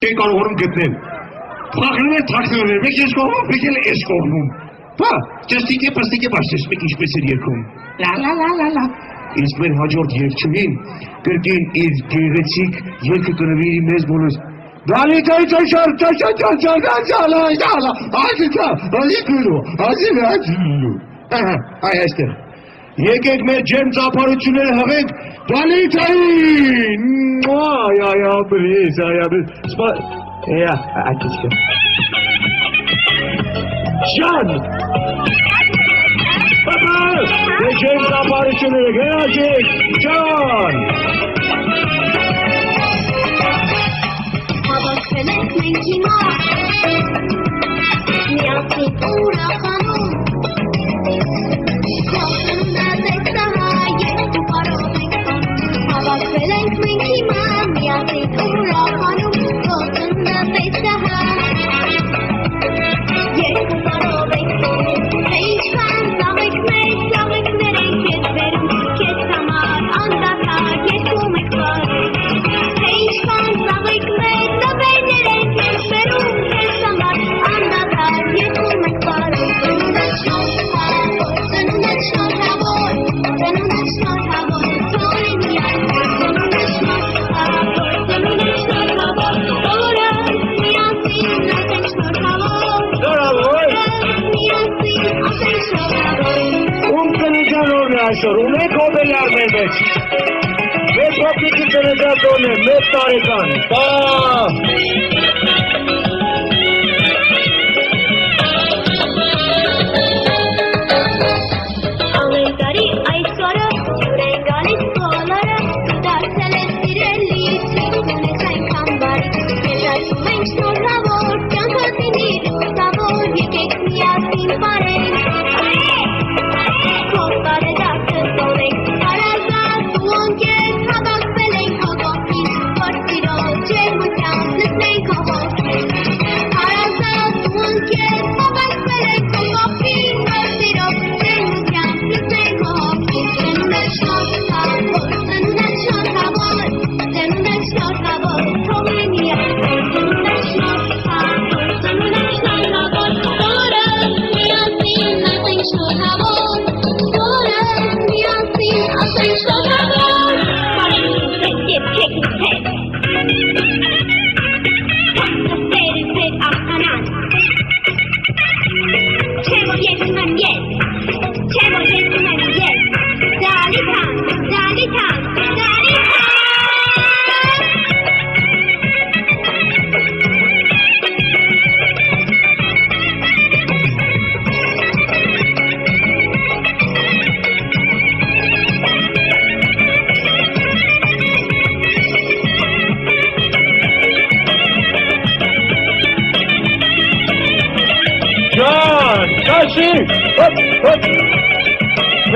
Չեն կարողանում գտնել։ Փախնում են թաքնվել, մեկ ես կողմում, մեկ էլ ես կողմում։ Բա, ճստիկե պստիկե բաշտես մեկ ինչպես էր երգում։ Լա։ Իսկ մեր հաջորդ երգչուհին կրկին իր գեղեցիկ երգը կնվիրի մեզ բոլորս։ Այ այստեղ։ Եկեք մեր ջերմ ծափարությունները հղենք Դալիթային։ Այդպիսկը։ Շան։ Մեր ջերմ ծափարությունները գնացեք, Շան։ Հավաքվել ենք մենք հիմա, միասին ուրախանում, Հավաքվել ենք մենք հիմա, միասին ուրախանում, ողջունը տեսահա, երկու բարով ենք տոնում, թե ինչքան ծաղիկներ ենք ես բերում, քեզ համար անդադար երկում ենք բարում, թե ինչքան ծաղիկներ նվերներ ենք ես բերում, քեզ համար անդադար երկում ենք բարում, ծնունդդ շնորհավոր, Այսօր ունեք հոբելյար մեր մեջ, մեր փոքրիկի ծննդատոն է, մեկ տարեկան, Ամեն տարի այսօրը յուր են գալիս բոլորը, դարձել է սիրելի, սիրուն ես այնքան բարի, ես ասում ենք շնորհավոր, կյանքդ լինի լուսավոր, եկեք միասին բարենք, քո բարեդարձը տոնենք, հարազատ ու ընկեր, հավաքվել ենք քո կողքին, որ սիրո ջերմությամբ լսենք քո հոսքին, հարազատ ու ընկեր, հավաքվել ենք քո կողքին, որ սիրո ջերմությամբ լսենք քո հոսքին, ծնունդդ շնորհավոր, թող լինի այսօր, ծնունդդ շնորհավոր, բոլորս միասին ասենք շնորհավոր,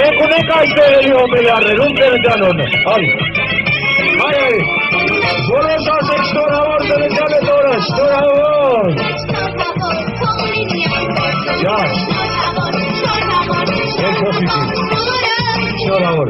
Մենք ունենք այստեղերի հոբելյարներ, ում ծննդանորն է, հալի, բոլորս ասենք շնորհավոր ծննդան է տորը, շնորհավոր, շնորհավոր,